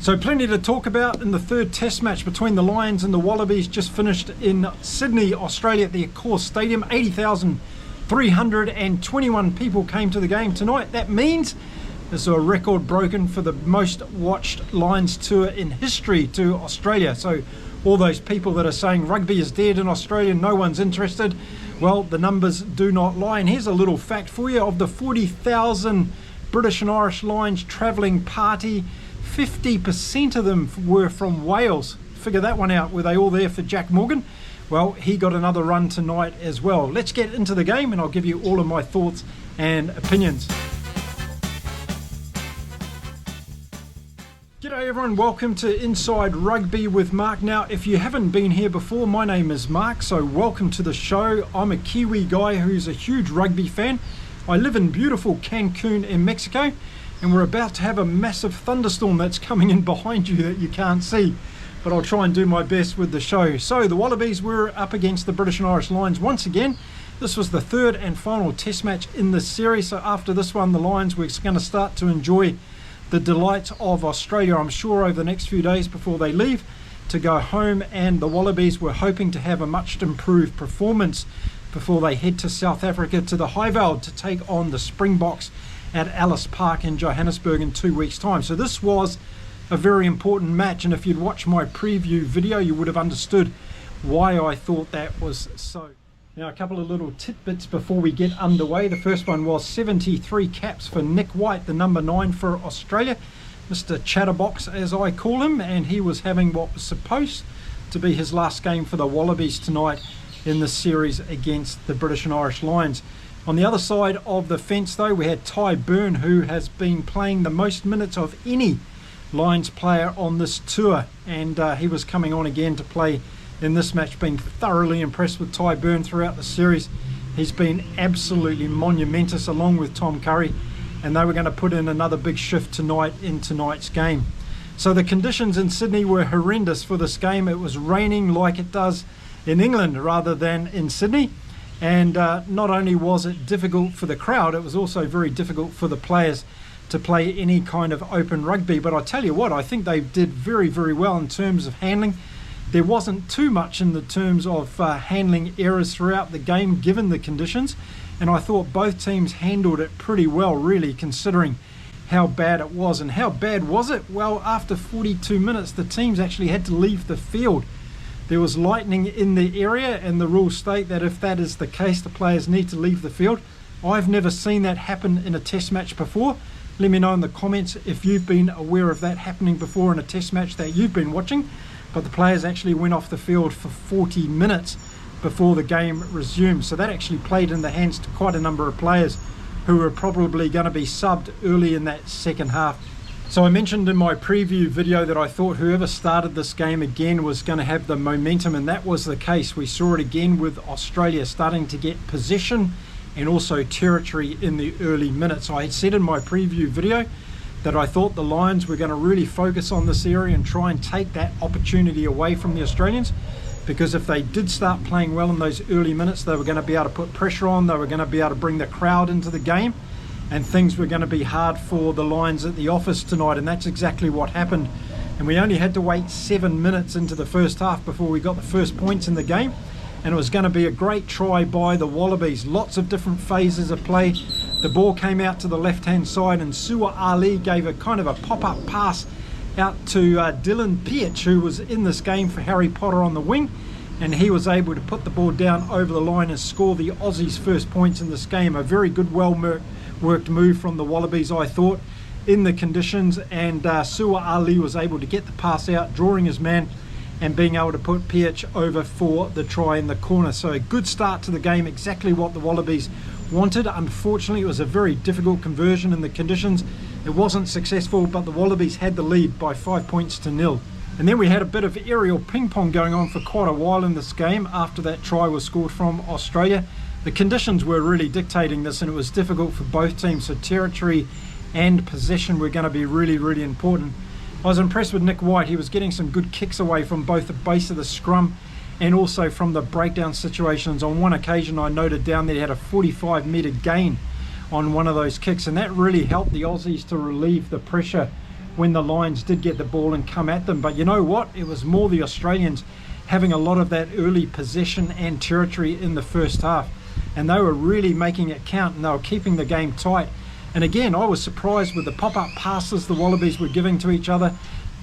So plenty to talk about in the third test match between the Lions and the Wallabies, just finished in Sydney, Australia at the Accor Stadium. 80,321 people came to the game tonight. That means there's a record broken for the most watched Lions tour in history to Australia. So all those people that are saying rugby is dead in Australia, no one's interested, well, the numbers do not lie. And here's a little fact for you. Of the 40,000 British and Irish Lions travelling party, 50% of them were from Wales. Figure that one out. Were they all there for Jack Morgan? Well, he got another run tonight as well. Let's get into the game and I'll give you all of my thoughts and opinions. G'day everyone, welcome to Inside Rugby with Mark. Now, if you haven't been here before, my name is Mark, so welcome to the show. I'm a Kiwi guy who's a huge rugby fan. I live in beautiful Cancun in Mexico, and we're about to have a massive thunderstorm that's coming in behind you that you can't see, but I'll try and do my best with the show. So the Wallabies were up against the British and Irish Lions once again. This was the third and final test match in this series, so after this one the Lions were going to start to enjoy the delights of Australia, I'm sure, over the next few days before they leave to go home, and the Wallabies were hoping to have a much improved performance before they head to South Africa to the Highveld to take on the Springboks at Ellis Park in Johannesburg in 2 weeks' time. So this was a very important match, and if you'd watched my preview video you would have understood why I thought that was so. Now, a couple of little tidbits before we get underway. The first one was 73 caps for Nick White, the number 9 for Australia, Mr. Chatterbox as I call him, and he was having what was supposed to be his last game for the Wallabies tonight in the series against the British and Irish Lions. On the other side of the fence though, we had Ty Byrne, who has been playing the most minutes of any Lions player on this tour, and he was coming on again to play in this match. Been thoroughly impressed with Ty Byrne throughout the series. He's been absolutely monumentous along with Tom Curry, and they were going to put in another big shift tonight in tonight's game. So the conditions in Sydney were horrendous for this game. It was raining like it does in England rather than in Sydney. And not only was it difficult for the crowd, it was also very difficult for the players to play any kind of open rugby. But I tell you what, I think they did very, very well in terms of handling. There wasn't too much in the terms of handling errors throughout the game given the conditions. And I thought both teams handled it pretty well, really, considering how bad it was. And how bad was it? Well, after 42 minutes, the teams actually had to leave the field. There was lightning in the area, and the rules state that if that is the case, the players need to leave the field. I've never seen that happen in a test match before. Let me know in the comments if you've been aware of that happening before in a test match that you've been watching. But the players actually went off the field for 40 minutes before the game resumed. So that actually played in the hands to quite a number of players who were probably going to be subbed early in that second half. So I mentioned in my preview video that I thought whoever started this game again was going to have the momentum, and that was the case. We saw it again with Australia starting to get possession and also territory in the early minutes. I had said in my preview video that I thought the Lions were going to really focus on this area and try and take that opportunity away from the Australians, because if they did start playing well in those early minutes, they were going to be able to put pressure on, they were going to be able to bring the crowd into the game, and things were going to be hard for the Lions at the office tonight, and that's exactly what happened. And we only had to wait 7 minutes into the first half before we got the first points in the game, and it was going to be a great try by the Wallabies. Lots of different phases of play. The ball came out to the left-hand side, and Su'a Ali gave a kind of a pop-up pass out to Dylan Pietsch, who was in this game for Harry Potter on the wing, and he was able to put the ball down over the line and score the Aussies' first points in this game. A very good, well-worked move from the Wallabies, I thought, in the conditions, and Su'a Ali was able to get the pass out, drawing his man and being able to put Pietsch over for the try in the corner. So a good start to the game, exactly what the Wallabies wanted. Unfortunately, it was a very difficult conversion in the conditions. It wasn't successful, but the Wallabies had the lead by 5 points to 0. And then we had a bit of aerial ping pong going on for quite a while in this game after that try was scored from Australia. The conditions were really dictating this, and it was difficult for both teams, so territory and possession were going to be really, really important. I was impressed with Nick White. He was getting some good kicks away from both the base of the scrum and also from the breakdown situations. On one occasion I noted down that he had a 45-metre gain on one of those kicks, and that really helped the Aussies to relieve the pressure when the Lions did get the ball and come at them. But you know what? It was more the Australians having a lot of that early possession and territory in the first half. And they were really making it count, and they were keeping the game tight. And again, I was surprised with the pop-up passes the Wallabies were giving to each other,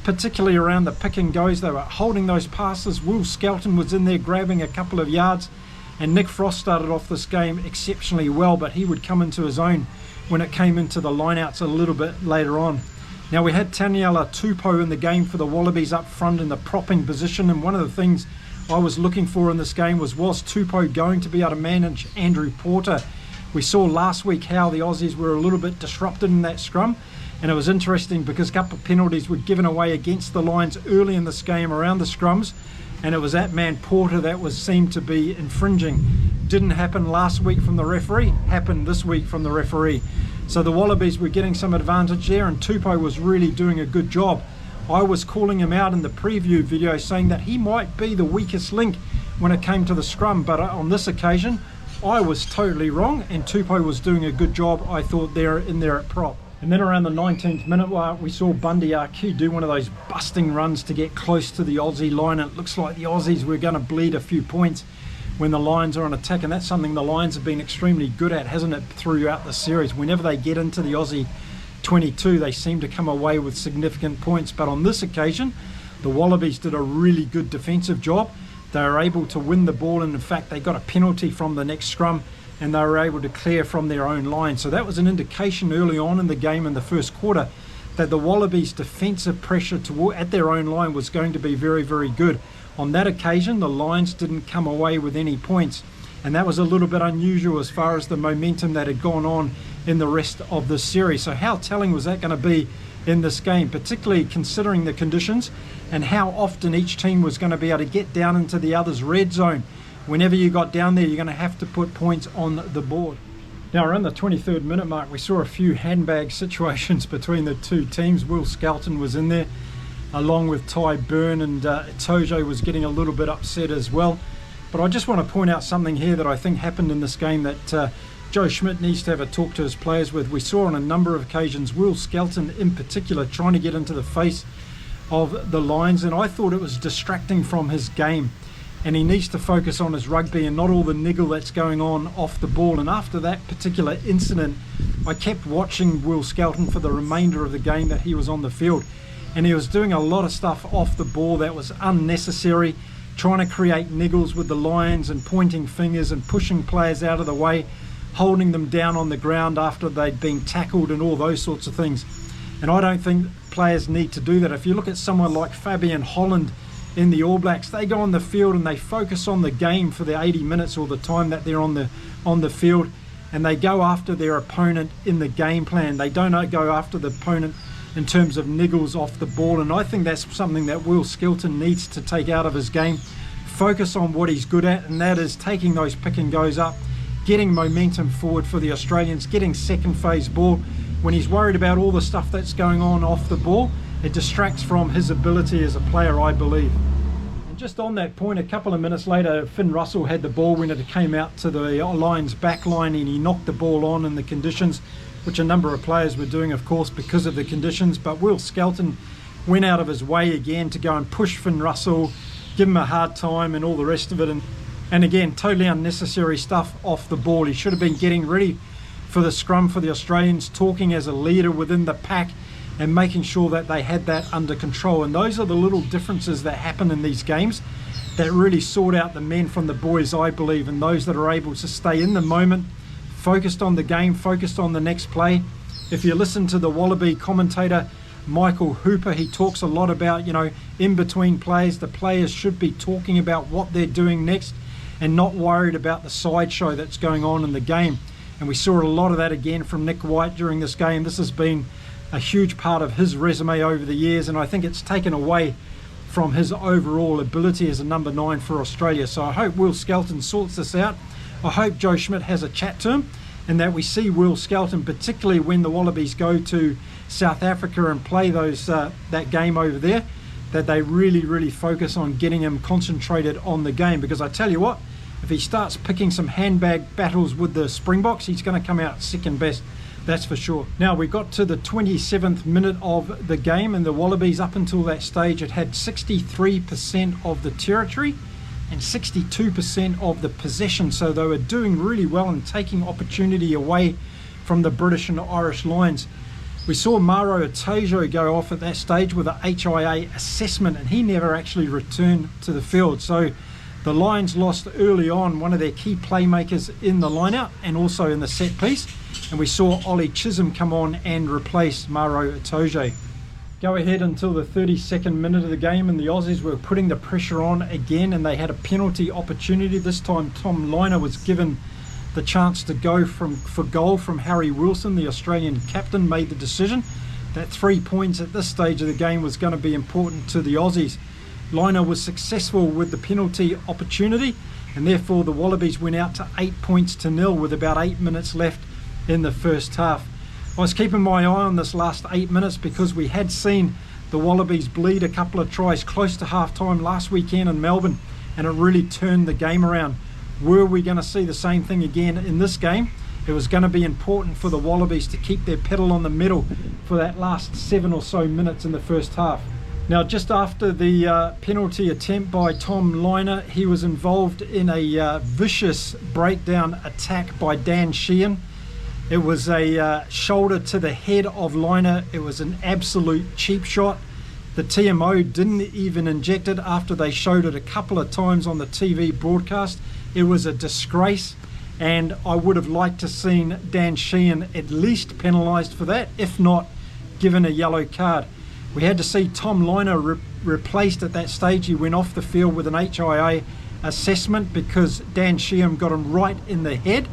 particularly around the pick and goes. They were holding those passes. Will Skelton was in there grabbing a couple of yards, and Nick Frost started off this game exceptionally well, but he would come into his own when it came into the lineouts a little bit later on. Now, we had Taniela Tupou in the game for the Wallabies up front in the propping position, and one of the things I was looking for in this game was Tupou going to be able to manage Andrew Porter? We saw last week how the Aussies were a little bit disrupted in that scrum, and it was interesting because a couple of penalties were given away against the Lions early in this game around the scrums, and it was that man Porter that seemed to be infringing. Didn't happen last week from the referee, happened this week from the referee. So the Wallabies were getting some advantage there, and Tupou was really doing a good job. I was calling him out in the preview video saying that he might be the weakest link when it came to the scrum, but on this occasion I was totally wrong, and Tupou was doing a good job, I thought, there at prop. And then around the 19th minute we saw Bundy Arki do one of those busting runs to get close to the Aussie line, and it looks like the Aussies were going to bleed a few points when the Lions are on attack, and that's something the Lions have been extremely good at, hasn't it, throughout the series. Whenever they get into the Aussie 22, they seem to come away with significant points. But on this occasion, the Wallabies did a really good defensive job. They were able to win the ball, and in fact they got a penalty from the next scrum, and they were able to clear from their own line. So that was an indication early on in the game in the first quarter that the Wallabies' defensive pressure at their own line was going to be very, very good. On that occasion, the Lions didn't come away with any points, and that was a little bit unusual as far as the momentum that had gone on in the rest of the series. So how telling was that going to be in this game, particularly considering the conditions and how often each team was going to be able to get down into the other's red zone? Whenever you got down there, you're going to have to put points on the board. Now, around the 23rd minute mark, we saw a few handbag situations between the two teams. Will Skelton was in there, along with Ty Byrne, and Tojo was getting a little bit upset as well. But I just want to point out something here that I think happened in this game that Joe Schmidt needs to have a talk to his players with. We saw on a number of occasions Will Skelton in particular trying to get into the face of the Lions, and I thought it was distracting from his game, and he needs to focus on his rugby and not all the niggle that's going on off the ball. And after that particular incident, I kept watching Will Skelton for the remainder of the game that he was on the field, and he was doing a lot of stuff off the ball that was unnecessary, trying to create niggles with the Lions and pointing fingers and pushing players out of the way, holding them down on the ground after they'd been tackled and all those sorts of things. And I don't think players need to do that. If you look at someone like Fabian Holland in the All Blacks, they go on the field and they focus on the game for the 80 minutes or the time that they're on the field, and they go after their opponent in the game plan. They don't go after the opponent in terms of niggles off the ball, and I think that's something that Will Skelton needs to take out of his game. Focus on what he's good at, and that is taking those pick and goes up, getting momentum forward for the Australians, getting second phase ball. When he's worried about all the stuff that's going on off the ball, it distracts from his ability as a player, I believe. And just on that point, a couple of minutes later, Finn Russell had the ball when it came out to the Lions back line, and he knocked the ball on in the conditions, which a number of players were doing, of course, because of the conditions. But Will Skelton went out of his way again to go and push Finn Russell, give him a hard time and all the rest of it. And again, totally unnecessary stuff off the ball. He should have been getting ready for the scrum for the Australians, talking as a leader within the pack and making sure that they had that under control. And those are the little differences that happen in these games that really sort out the men from the boys, I believe, and those that are able to stay in the moment, focused on the game, focused on the next play. If you listen to the Wallaby commentator Michael Hooper, he talks a lot about, in between plays, the players should be talking about what they're doing next and not worried about the sideshow that's going on in the game. And we saw a lot of that again from Nick White during this game. This has been a huge part of his resume over the years, and I think it's taken away from his overall ability as a number 9 for Australia. So I hope Will Skelton sorts this out. I hope Joe Schmidt has a chat to him, and that we see Will Skelton, particularly when the Wallabies go to South Africa and play that game over there, that they really, really focus on getting him concentrated on the game. Because I tell you what, if he starts picking some handbag battles with the Springboks, he's going to come out second best That's for sure. Now we got to the 27th minute of the game, and the Wallabies up until that stage had 63% of the territory and 62% of the possession, so they were doing really well and taking opportunity away from the British and Irish Lions. We saw Maro Itojo go off at that stage with a HIA assessment, and he never actually returned to the field. So the Lions lost early on one of their key playmakers in the line-out and also in the set piece, and we saw Ollie Chisholm come on and replace Maro Itojo. Go ahead until the 32nd minute of the game, and the Aussies were putting the pressure on again, and they had a penalty opportunity. This time Tom Lynagh was given the chance to go for goal from Harry Wilson. The Australian captain made the decision that 3 points at this stage of the game was going to be important to the Aussies. Lynagh was successful with the penalty opportunity, and therefore the Wallabies went out to 8 points to nil with about 8 minutes left in the first half. I was keeping my eye on this last 8 minutes because we had seen the Wallabies bleed a couple of tries close to half-time last weekend in Melbourne, and it really turned the game around. Were we going to see the same thing again in this game? It was going to be important for the Wallabies to keep their pedal on the metal for that last 7 or so minutes in the first half. Now, just after the penalty attempt by Tom Lynagh, he was involved in a vicious breakdown attack by Dan Sheehan. It was a shoulder to the head of Lynagh. It was an absolute cheap shot. The TMO didn't even inject it after they showed it a couple of times on the TV broadcast. It was a disgrace, and I would have liked to seen Dan Sheehan at least penalised for that, if not given a yellow card. We had to see Tom Lynagh replaced at that stage. He went off the field with an HIA assessment because Dan Sheehan got him right in the head,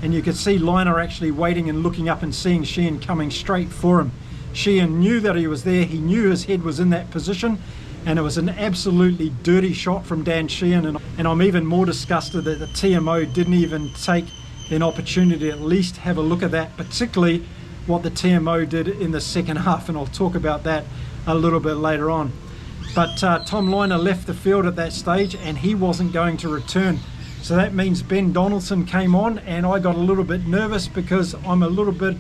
and you could see Lynagh actually waiting and looking up and seeing Sheehan coming straight for him. Sheehan knew that he was there, he knew his head was in that position, and it was an absolutely dirty shot from Dan Sheehan, and I'm even more disgusted that the TMO didn't even take an opportunity to at least have a look at that, particularly what the TMO did in the second half, and I'll talk about that a little bit later on. But Tom Lynagh left the field at that stage, and he wasn't going to return. So that means Ben Donaldson came on, and I got a little bit nervous because I'm a little bit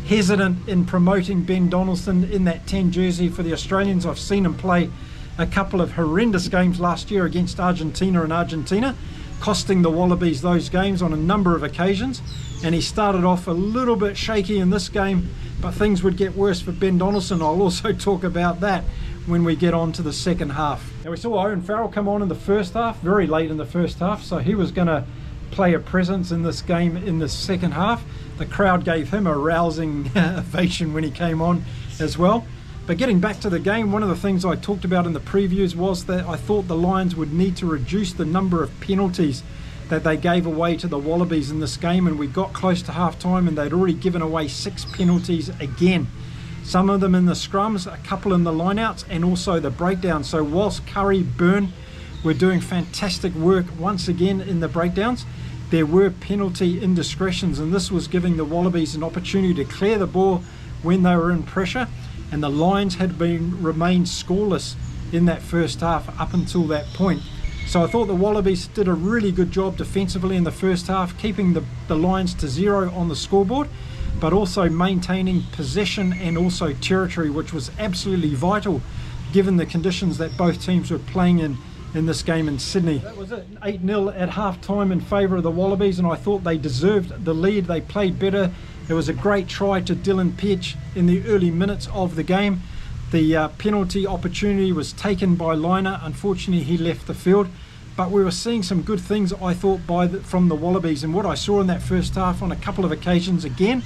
hesitant in promoting Ben Donaldson in that 10 jersey for the Australians. I've seen him play a couple of horrendous games last year against Argentina, costing the Wallabies those games on a number of occasions, and he started off a little bit shaky in this game, but things would get worse for Ben Donaldson. I'll also talk about that when we get on to the second half. Now, we saw Owen Farrell come on in the first half, very late in the first half, so he was going to play a presence in this game in the second half. The crowd gave him a rousing ovation when he came on as well. But getting back to the game, one of the things I talked about in the previews was that I thought the Lions would need to reduce the number of penalties that they gave away to the Wallabies in this game, and we got close to half time and they'd already given away 6 penalties again. Some of them in the scrums, a couple in the lineouts, and also the breakdown. So whilst Curry, Byrne were doing fantastic work once again in the breakdowns, there were penalty indiscretions, and this was giving the Wallabies an opportunity to clear the ball when they were in pressure, and the Lions had remained scoreless in that first half up until that point. So I thought the Wallabies did a really good job defensively in the first half, keeping the Lions to 0 on the scoreboard, but also maintaining possession and also territory, which was absolutely vital given the conditions that both teams were playing in this game in Sydney. That was it, 8-0 at half-time in favour of the Wallabies, and I thought they deserved the lead. They played better. There was a great try to Dylan Petch in the early minutes of the game. The penalty opportunity was taken by Lynagh. Unfortunately, he left the field. But we were seeing some good things, I thought, from the Wallabies. And what I saw in that first half on a couple of occasions again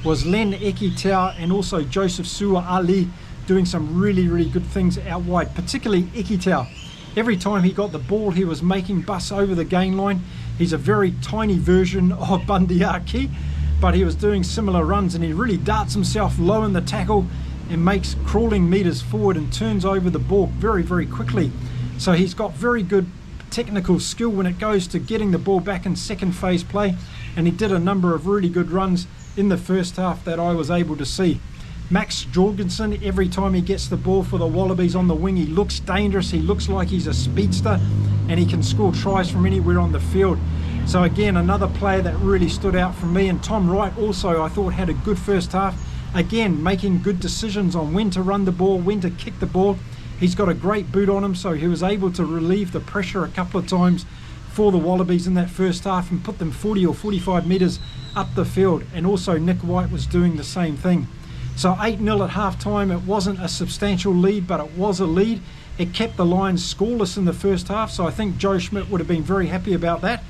was Len Ekitau and also Joseph Sua Ali doing some really, really good things out wide, particularly Ekitau. Every time he got the ball, he was making busts over the gain line. He's a very tiny version of Bundyaki, but he was doing similar runs, and he really darts himself low in the tackle and makes crawling meters forward and turns over the ball very, very quickly. So he's got very good technical skill when it goes to getting the ball back in second phase play, and he did a number of really good runs in the first half that I was able to see. Max Jorgensen, every time he gets the ball for the Wallabies on the wing, he looks dangerous. He looks like he's a speedster, and he can score tries from anywhere on the field. So again, another player that really stood out for me. And Tom Wright also, I thought, had a good first half. Again, making good decisions on when to run the ball, when to kick the ball. He's got a great boot on him, so he was able to relieve the pressure a couple of times for the Wallabies in that first half and put them 40 or 45 metres up the field. And also Nick White was doing the same thing. So 8-0 at half-time. It wasn't a substantial lead, but it was a lead. It kept the Lions scoreless in the first half, so I think Joe Schmidt would have been very happy about that.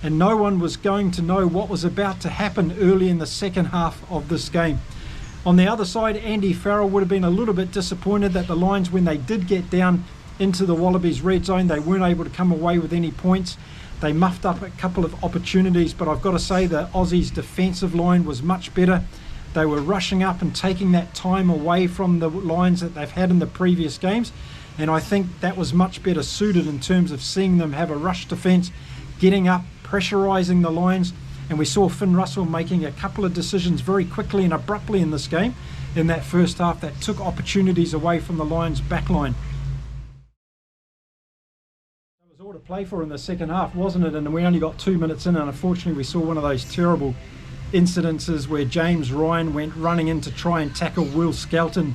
And no one was going to know what was about to happen early in the second half of this game. On the other side, Andy Farrell would have been a little bit disappointed that the Lions, when they did get down into the Wallabies red zone, they weren't able to come away with any points. They muffed up a couple of opportunities, but I've got to say the Aussies' defensive line was much better. They were rushing up and taking that time away from the lines that they've had in the previous games, and I think that was much better suited in terms of seeing them have a rush defence, getting up, pressurising the Lions. And we saw Finn Russell making a couple of decisions very quickly and abruptly in this game in that first half that took opportunities away from the Lions' backline. It was all to play for in the second half, wasn't it? And we only got 2 minutes in, and unfortunately we saw one of those terrible incidences where James Ryan went running in to try and tackle Will Skelton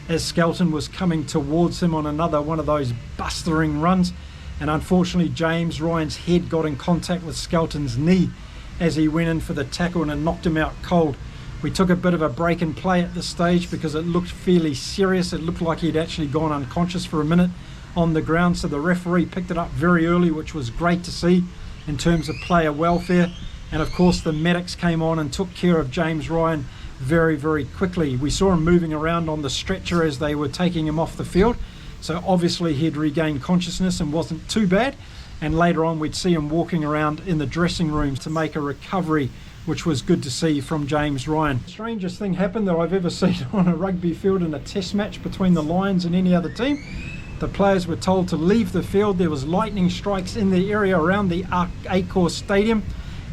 as Skelton was coming towards him on another one of those bustering runs. And unfortunately James Ryan's head got in contact with Skelton's knee as he went in for the tackle and it knocked him out cold. We took a bit of a break in play at this stage because it looked fairly serious. It looked like he'd actually gone unconscious for a minute on the ground, so the referee picked it up very early, which was great to see in terms of player welfare. And of course the medics came on and took care of James Ryan very, very quickly. We saw him moving around on the stretcher as they were taking him off the field, so obviously he'd regained consciousness and wasn't too bad. And later on we'd see him walking around in the dressing rooms to make a recovery, which was good to see from James Ryan. The strangest thing happened that I've ever seen on a rugby field in a test match between the Lions and any other team. The players were told to leave the field. There was lightning strikes in the area around the Accor Stadium,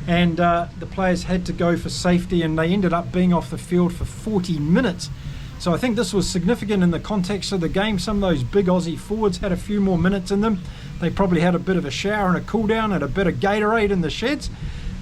and the players had to go for safety, and they ended up being off the field for 40 minutes. So I think this was significant in the context of the game. Some of those big Aussie forwards had a few more minutes in them. They probably had a bit of a shower and a cool down and a bit of Gatorade in the sheds.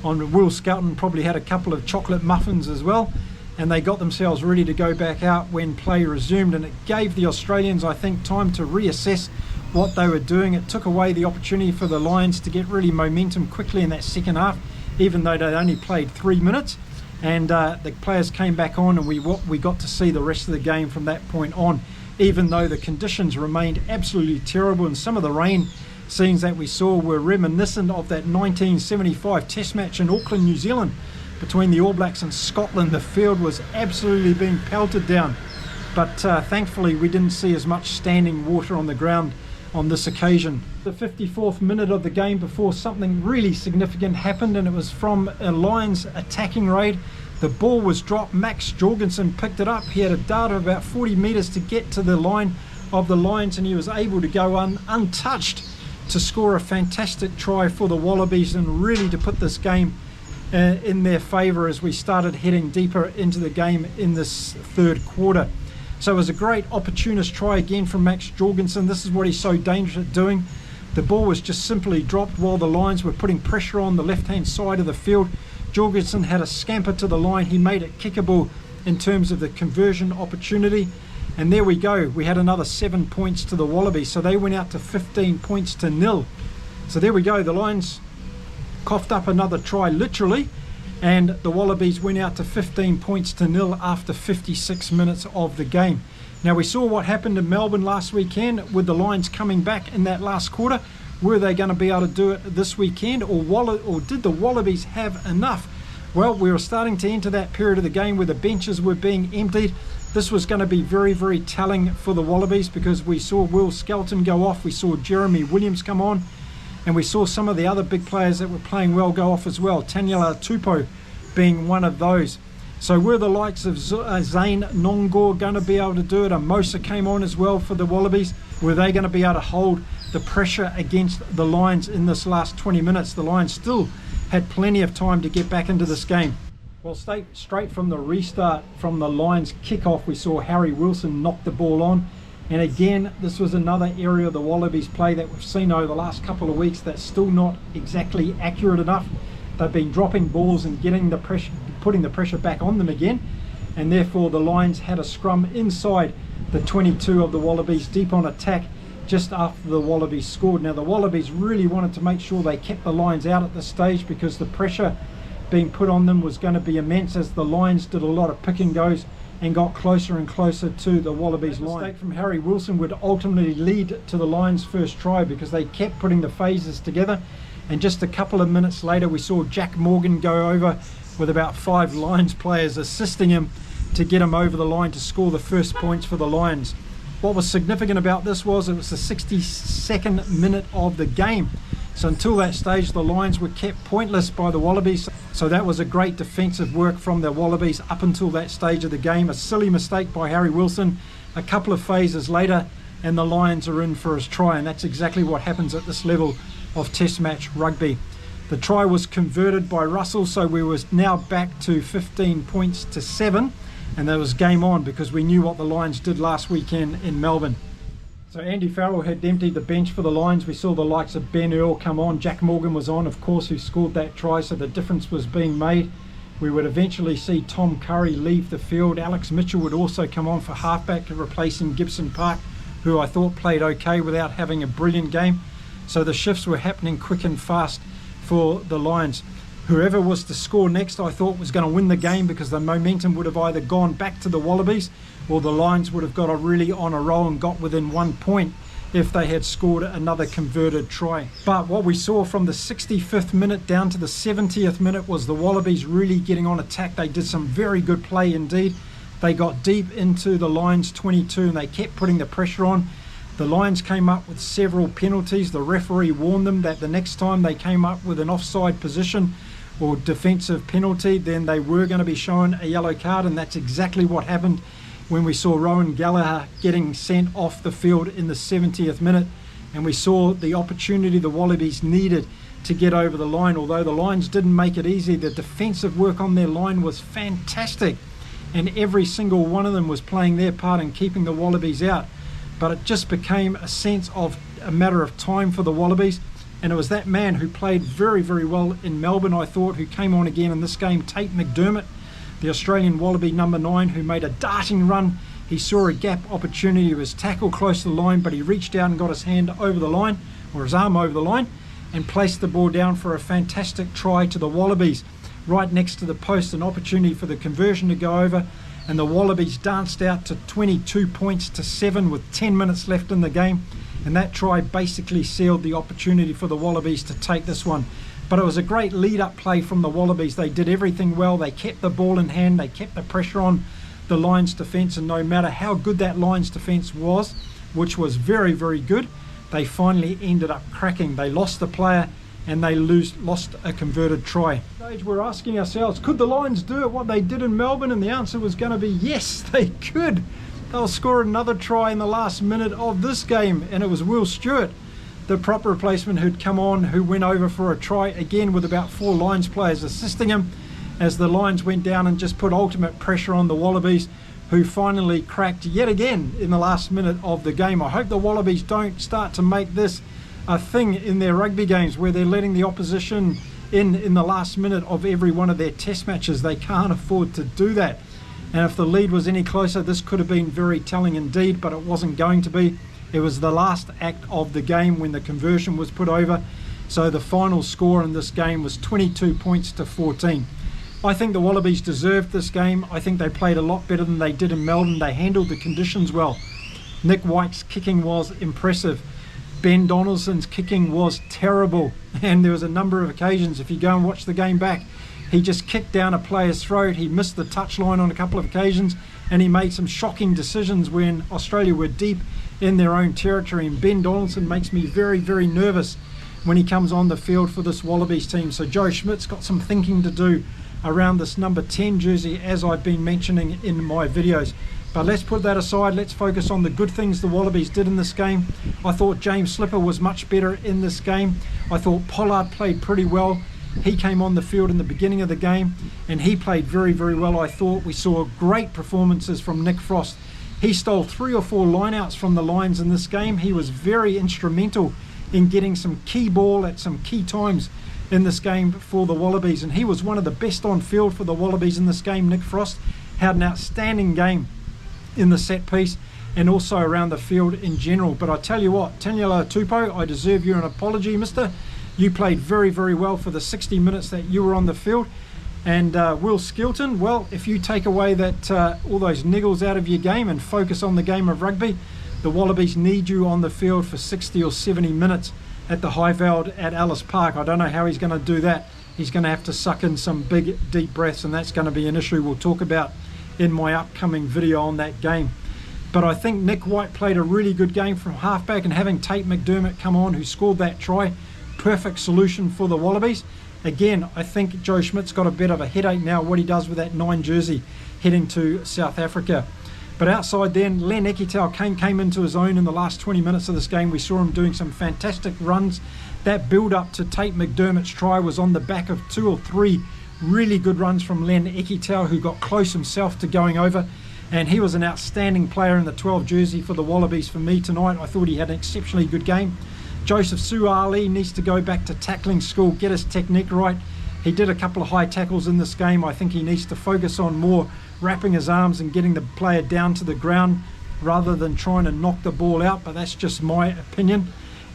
Will Skelton probably had a couple of chocolate muffins as well, and they got themselves ready to go back out when play resumed. And it gave the Australians, I think, time to reassess what they were doing. It took away the opportunity for the Lions to get really momentum quickly in that second half, even though they'd only played 3 minutes. And the players came back on, and we got to see the rest of the game from that point on, even though the conditions remained absolutely terrible. And some of the rain scenes that we saw were reminiscent of that 1975 test match in Auckland, New Zealand, between the All Blacks and Scotland. The field was absolutely being pelted down, but thankfully we didn't see as much standing water on the ground on this occasion. The 54th minute of the game before something really significant happened, and it was from a Lions attacking raid. The ball was dropped. Max Jorgensen picked it up. He had a dart of about 40 metres to get to the line of the Lions, and he was able to go untouched to score a fantastic try for the Wallabies and really to put this game in their favour as we started heading deeper into the game in this third quarter. So it was a great opportunist try again from Max Jorgensen. This is what he's so dangerous at doing. The ball was just simply dropped while the Lions were putting pressure on the left-hand side of the field. Jorgensen had a scamper to the line. He made it kickable in terms of the conversion opportunity. And there we go. We had another 7 points to the Wallabies. So they went out to 15 points to 0. So there we go. The Lions coughed up another try, literally. And the Wallabies went out to 15 points to 0 after 56 minutes of the game. Now we saw what happened in Melbourne last weekend with the Lions coming back in that last quarter. Were they going to be able to do it this weekend, or did the Wallabies have enough? Well, we were starting to enter that period of the game where the benches were being emptied. This was going to be very, very telling for the Wallabies because we saw Will Skelton go off, we saw Jeremy Williams come on, and we saw some of the other big players that were playing well go off as well, Taniela Tupou being one of those. So were the likes of Zane Nongor going to be able to do it? Amosa came on as well for the Wallabies. Were they going to be able to hold the pressure against the Lions in this last 20 minutes? The Lions still had plenty of time to get back into this game. Well, straight from the restart from the Lions kickoff, we saw Harry Wilson knock the ball on, And again, this was another area of the Wallabies play that we've seen over the last couple of weeks that's still not exactly accurate enough. They've been dropping balls and getting the pressure, putting the pressure back on them again, and therefore the Lions had a scrum inside the 22 of the Wallabies, deep on attack, just after the Wallabies scored. Now the Wallabies really wanted to make sure they kept the Lions out at this stage, because the pressure being put on them was going to be immense, as the Lions did a lot of pick and goes and got closer and closer to the Wallabies line. A mistake from Harry Wilson would ultimately lead to the Lions' first try, because they kept putting the phases together, and just a couple of minutes later we saw Jack Morgan go over with about 5 Lions players assisting him to get him over the line to score the first points for the Lions. What was significant about this was it was the 62nd minute of the game. So until that stage, the Lions were kept pointless by the Wallabies. So that was a great defensive work from the Wallabies up until that stage of the game. A silly mistake by Harry Wilson. A couple of phases later, and the Lions are in for his try. And that's exactly what happens at this level of Test match rugby. The try was converted by Russell, so we were now back to 15 points to 7. And that was game on, because we knew what the Lions did last weekend in Melbourne. So Andy Farrell had emptied the bench for the Lions. We saw the likes of Ben Earl come on. Jack Morgan was on, of course, who scored that try, so the difference was being made. We would eventually see Tom Curry leave the field. Alex Mitchell would also come on for halfback, replacing Gibson Park, who I thought played okay without having a brilliant game. So the shifts were happening quick and fast for the Lions. Whoever was to score next, I thought, was going to win the game, because the momentum would have either gone back to the Wallabies, or the Lions would have got really on a roll and got within 1 point if they had scored another converted try. But what we saw from the 65th minute down to the 70th minute was the Wallabies really getting on attack. They did some very good play indeed. They got deep into the Lions 22 and they kept putting the pressure on. The Lions came up with several penalties. The referee warned them that the next time they came up with an offside position or defensive penalty, then they were going to be shown a yellow card, and that's exactly what happened when we saw Rowan Gallagher getting sent off the field in the 70th minute, and we saw the opportunity the Wallabies needed to get over the line. Although the Lions didn't make it easy, the defensive work on their line was fantastic, and every single one of them was playing their part in keeping the Wallabies out. But it just became a sense of a matter of time for the Wallabies, and it was that man who played very, very well in Melbourne, I thought, who came on again in this game, Tate McDermott, the Australian Wallaby number 9, who made a darting run. He saw a gap opportunity. He was tackled close to the line, but he reached out and got his hand over the line, or his arm over the line, and placed the ball down for a fantastic try to the Wallabies right next to the post, an opportunity for the conversion to go over, and the Wallabies danced out to 22 points to 7 with 10 minutes left in the game, and that try basically sealed the opportunity for the Wallabies to take this one. But it was a great lead-up play from the Wallabies. They did everything well. They kept the ball in hand. They kept the pressure on the Lions defence, and no matter how good that Lions defence was, which was very, very good, they finally ended up cracking. They lost the player, and they lost a converted try. We're asking ourselves, could the Lions do it what they did in Melbourne? And the answer was going to be yes, they could. They'll score another try in the last minute of this game, and it was Will Stewart, the prop replacement, who'd come on, who went over for a try again with about 4 Lions players assisting him, as the Lions went down and just put ultimate pressure on the Wallabies, who finally cracked yet again in the last minute of the game. I hope the Wallabies don't start to make this a thing in their rugby games, where they're letting the opposition in the last minute of every one of their test matches. They can't afford to do that. And if the lead was any closer, this could have been very telling indeed, but it wasn't going to be. It was the last act of the game when the conversion was put over. So the final score in this game was 22 points to 14. I think the Wallabies deserved this game. I think they played a lot better than they did in Melbourne. They handled the conditions well. Nick White's kicking was impressive. Ben Donaldson's kicking was terrible. And there was a number of occasions, if you go and watch the game back, he just kicked down a player's throat. He missed the touchline on a couple of occasions, and he made some shocking decisions when Australia were deep in their own territory. And Ben Donaldson makes me very, very nervous when he comes on the field for this Wallabies team. So Joe Schmidt's got some thinking to do around this number 10 jersey, as I've been mentioning in my videos. But let's put that aside. Let's focus on the good things the Wallabies did in this game. I thought James Slipper was much better in this game. I thought Pollard played pretty well. He came on the field in the beginning of the game, and he played very, very well. I thought we saw great performances from Nick Frost He stole 3 or 4 lineouts from the Lions in this game. He was very instrumental in getting some key ball at some key times in this game for the Wallabies, and he was one of the best on field for the Wallabies in this game. Nick Frost had an outstanding game in the set piece and also around the field in general. But I tell you what, Taniela Tupou, I deserve you an apology, mister. You played very, very well for the 60 minutes that you were on the field. And Will Skilton, well, if you take away that all those niggles out of your game and focus on the game of rugby, the Wallabies need you on the field for 60 or 70 minutes at the Highveld at Ellis Park. I don't know how he's going to do that. He's going to have to suck in some big, deep breaths, and that's going to be an issue we'll talk about in my upcoming video on that game. But I think Nick White played a really good game from halfback, and having Tate McDermott come on, who scored that try, perfect solution for the Wallabies. Again, I think Joe Schmidt's got a bit of a headache now what he does with that 9 jersey heading to South Africa. But outside then, Len Ekitau came into his own in the last 20 minutes of this game. We saw him doing some fantastic runs. That build-up to Tate McDermott's try was on the back of 2 or 3 really good runs from Len Ekitau, who got close himself to going over. And he was an outstanding player in the 12 jersey for the Wallabies for me tonight. I thought he had an exceptionally good game. Joseph Suaalii needs to go back to tackling school, get his technique right. He did a couple of high tackles in this game. I think he needs to focus on more wrapping his arms and getting the player down to the ground rather than trying to knock the ball out, but that's just my opinion.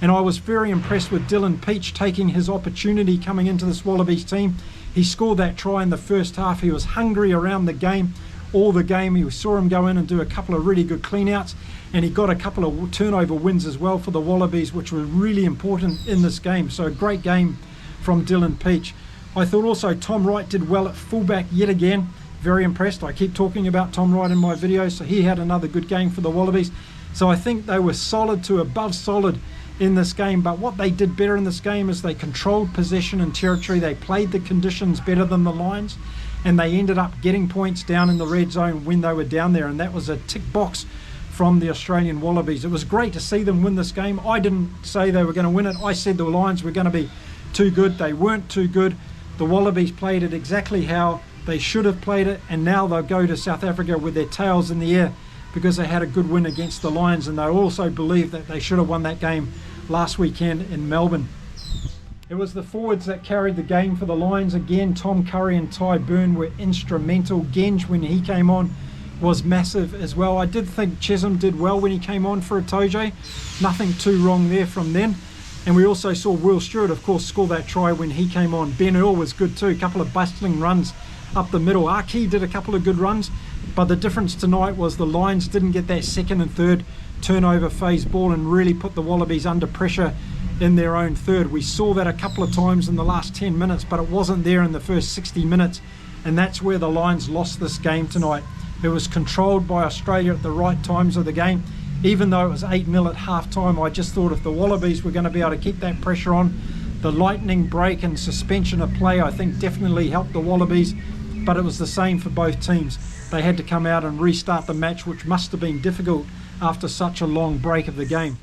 And I was very impressed with Dylan Peach taking his opportunity coming into this Wallabies team. He scored that try in the first half. He was hungry around the game, all the game. You saw him go in and do a couple of really good clean-outs, and he got a couple of turnover wins as well for the Wallabies, which were really important in this game. So a great game from Dylan Peach. I thought also Tom Wright did well at fullback yet again. Very impressed. I keep talking about Tom Wright in my videos, so he had another good game for the Wallabies. So I think they were solid to above solid in this game, but what they did better in this game is they controlled possession and territory. They played the conditions better than the Lions, and they ended up getting points down in the red zone when they were down there, and that was a tick box from the Australian Wallabies. It was great to see them win this game. I didn't say they were going to win it. I said the Lions were going to be too good. They weren't too good. The Wallabies played it exactly how they should have played it, and now they'll go to South Africa with their tails in the air because they had a good win against the Lions, and they also believe that they should have won that game last weekend in Melbourne. It was the forwards that carried the game for the Lions. Again, Tom Curry and Ty Byrne were instrumental. Genge, when he came on, was massive as well. I did think Chisholm did well when he came on for Itoje. Nothing too wrong there from then. And we also saw Will Stewart, of course, score that try when he came on. Ben Earl was good too. A couple of bustling runs up the middle. Aki did a couple of good runs, but the difference tonight was the Lions didn't get that second and third turnover phase ball and really put the Wallabies under pressure in their own third. We saw that a couple of times in the last 10 minutes, but it wasn't there in the first 60 minutes, and that's where the Lions lost this game tonight. It was controlled by Australia at the right times of the game. Even though it was 8-0 at half-time, I just thought if the Wallabies were going to be able to keep that pressure on, the lightning break and suspension of play, I think, definitely helped the Wallabies, but it was the same for both teams. They had to come out and restart the match, which must have been difficult after such a long break of the game.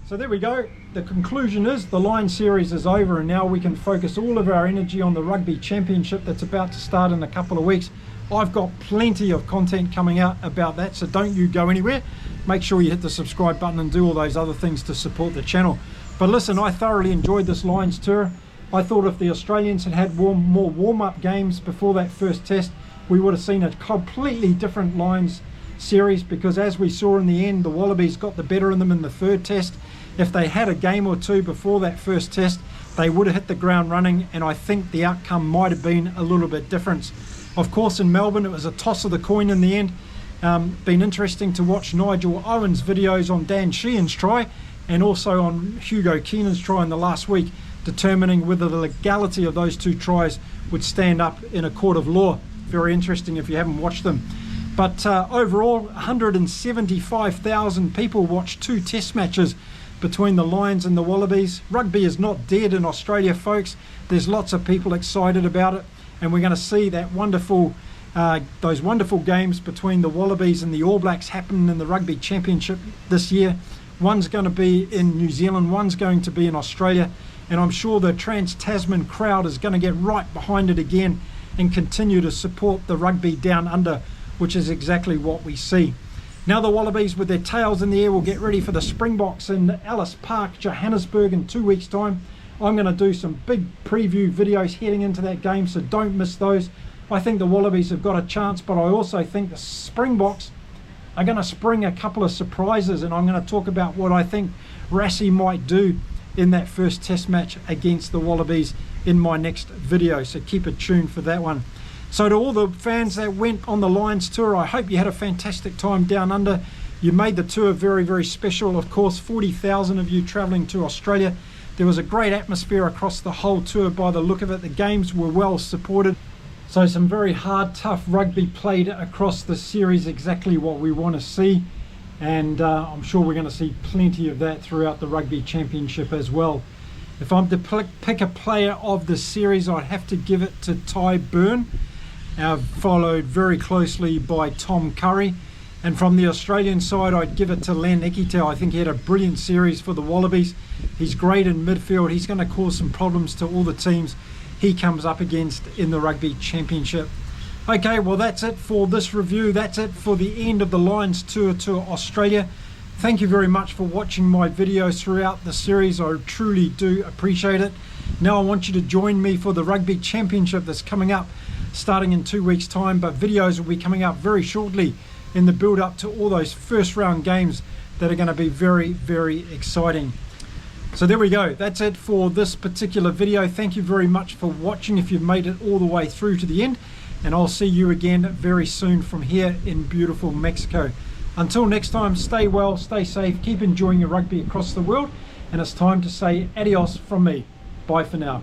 So there we go. The conclusion is the Lions series is over, and now we can focus all of our energy on the Rugby Championship that's about to start in a couple of weeks. I've got plenty of content coming out about that, so don't you go anywhere. Make sure you hit the subscribe button and do all those other things to support the channel. But listen, I thoroughly enjoyed this Lions tour. I thought if the Australians had had more warm-up games before that first test, we would have seen a completely different Lions series, because as we saw in the end, the Wallabies got the better of them in the third test. If they had a game or two before that first test, they would have hit the ground running, and I think the outcome might have been a little bit different. Of course, in Melbourne, it was a toss of the coin in the end. Been interesting to watch Nigel Owen's videos on Dan Sheehan's try and also on Hugo Keenan's try in the last week, determining whether the legality of those two tries would stand up in a court of law. Very interesting if you haven't watched them. But overall, 175,000 people watched 2 test matches between the Lions and the Wallabies. Rugby is not dead in Australia, folks. There's lots of people excited about it, and we're going to see that those wonderful games between the Wallabies and the All Blacks happen in the Rugby Championship this year. One's going to be in New Zealand, one's going to be in Australia, and I'm sure the Trans-Tasman crowd is going to get right behind it again and continue to support the rugby down under, which is exactly what we see. Now the Wallabies with their tails in the air will get ready for the Springboks in Ellis Park, Johannesburg in 2 weeks time. I'm going to do some big preview videos heading into that game, so don't miss those. I think the Wallabies have got a chance, but I also think the Springboks are going to spring a couple of surprises, and I'm going to talk about what I think Rassie might do in that first test match against the Wallabies in my next video, so keep it tuned for that one. So to all the fans that went on the Lions tour, I hope you had a fantastic time down under. You made the tour very, very special. Of course, 40,000 of you travelling to Australia. There was a great atmosphere across the whole tour by the look of it. The games were well supported. So some very hard, tough rugby played across the series, exactly what we want to see. And I'm sure we're going to see plenty of that throughout the Rugby Championship as well. If I'm to pick a player of the series, I'd have to give it to Ty Byrne, followed very closely by Tom Curry. And from the Australian side, I'd give it to Len Ikitau. I think he had a brilliant series for the Wallabies. He's great in midfield. He's going to cause some problems to all the teams he comes up against in the Rugby Championship. Okay, well that's it for this review. That's it for the end of the Lions tour to Australia. Thank you very much for watching my videos throughout the series. I truly do appreciate it. Now I want you to join me for the Rugby Championship that's coming up starting in 2 weeks time, but videos will be coming up very shortly in the build up to all those first round games that are going to be very, very exciting. So there we go. That's it for this particular video. Thank you very much for watching if you've made it all the way through to the end, and I'll see you again very soon from here in beautiful Mexico. Until next time, stay well, stay safe, keep enjoying your rugby across the world, and it's time to say adios from me. Bye for now.